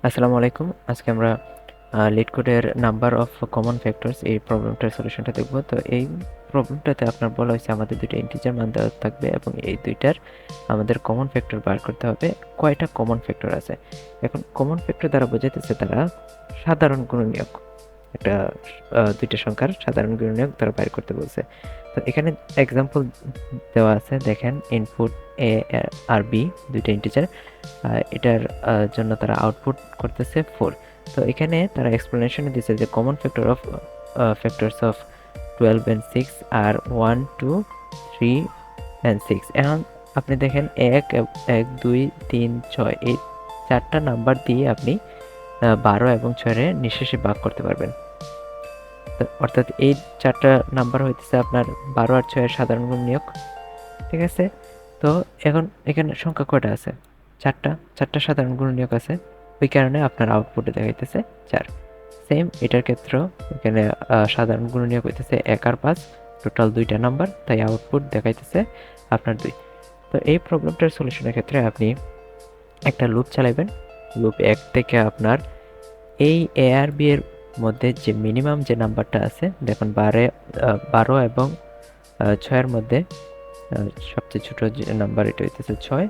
আসসালামু আলাইকুম। আজকে আমরা লিড কোডের নাম্বার অফ কমন ফ্যাক্টরস এই প্রবলেমটার সলিউশনটা দেখব। তো এই প্রবলেমটাতে আপনার বলা হয়েছে আমাদের দুটো ইন্টিজার মান দেওয়া থাকবে এবং এই দুইটার আমাদের কমন ফ্যাক্টর বার করতে হবে। কয়টা কমন ফ্যাক্টর আছে? এখন কমন ফ্যাক্টর দ্বারা বোঝাইতেছে তারা সাধারণ গুণনীয়ক। একটা দুইটা সংখ্যার সাধারণ গুণনীয়ক তারা বাইর করতে বলছে। তো এখানে এক্সাম্পল দেওয়া আছে, দেখেন ইনপুট এ আর বি দুইটা ইন্টিজার, এটার জন্য তারা আউটপুট করতেছে 4। তো এখানে তারা এক্সপ্লেনেশনে দিচ্ছে যে common factor of factors of 12 and 6 আর 1 2 3 and 6। এখন আপনি দেখেন 1 1 2 3 6 এই চারটা নাম্বার দিয়ে আপনি 12 এবং 6 এর নিঃশেষে ভাগ করতে পারবেন। অর্থাৎ এই চারটা নাম্বার হইতেছে আপনার 12 আর 6 এর সাধারণ গুণনীয়ক। ঠিক আছে? তো এখন এখানে সংখ্যা কয়টা আছে? চারটা সাধারণ গুণনীয়ক আছে। ওই কারণে আপনার আউটপুটে দেখাইতেছে 4। সেম এটার ক্ষেত্রেও এখানে সাধারণ গুণনীয়ক হইতেছে 1 আর 5, টোটাল দুইটা নাম্বার, তাই আউটপুট দেখাইতেছে আপনার 2। তো এই প্রবলেমটার সলিউশনের ক্ষেত্রে আপনি একটা লুপ চালাইবেন। লুপ 1 থেকে আপনার এই এ আর বি এর মধ্যে যে মিনিমাম যে নাম্বারটা আছে, দেখুন 12 এবং 6 এর মধ্যে সবচেয়ে ছোট যে নাম্বার এটা হইতেছে 6।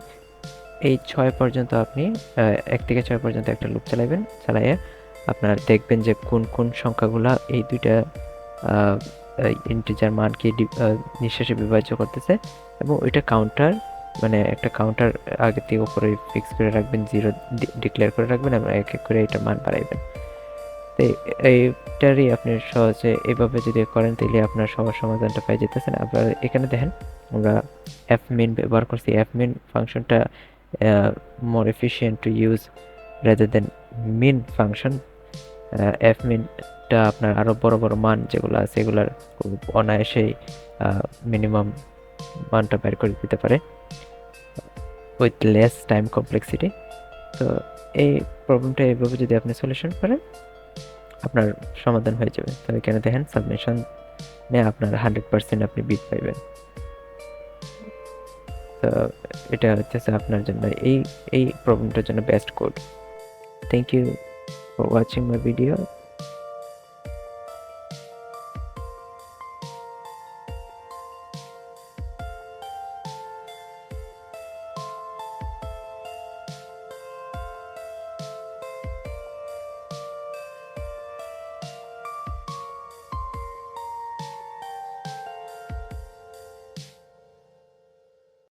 এই 6 পর্যন্ত আপনি 1 থেকে 6 পর্যন্ত একটা লুপ চালাইবেন। চালাইয়ে আপনার দেখবেন যে কোন কোন সংখ্যাগুলা এই দুইটা ইন্টিজার মানকে নিঃশেষে বিভাজ্য করতেছে, এবং ওইটা কাউন্টার, মানে একটা কাউন্টার আগে থেকে উপরে ফিক্স করে রাখবেন, 0 ডিক্লেয়ার করে রাখবেন এবং এক এক করে এটা মান বাড়াইবেন। তো এইটারই আপনি সহজে এভাবে যদি করেন তাহলে আপনার সবার সমাধানটা পাই যেতেছেন। আপনার এখানে দেখেন আমরা fmin ব্যবহার করছি। fmin ফাংশনটা more efficient to use rather than min function. fminটা আপনার আরো বড় বড় মান যেগুলো আছে এগুলার খুব অনায়াসেই মিনিমাম মানটা বের করে দিতে পারে উইথ লেস টাইম কমপ্লেক্সিটি। তো এই প্রবলেমটা এইভাবে যদি আপনি সলিউশন করেন আপনার সমাধান হয়ে যাবে। তো এখানে দেখেন সাবমিশন আপনার 100% আপনি বিট পাইবেন। তো এটা হচ্ছে আপনার জন্য এই প্রবলেমটার জন্য best code. Thank you for watching my video.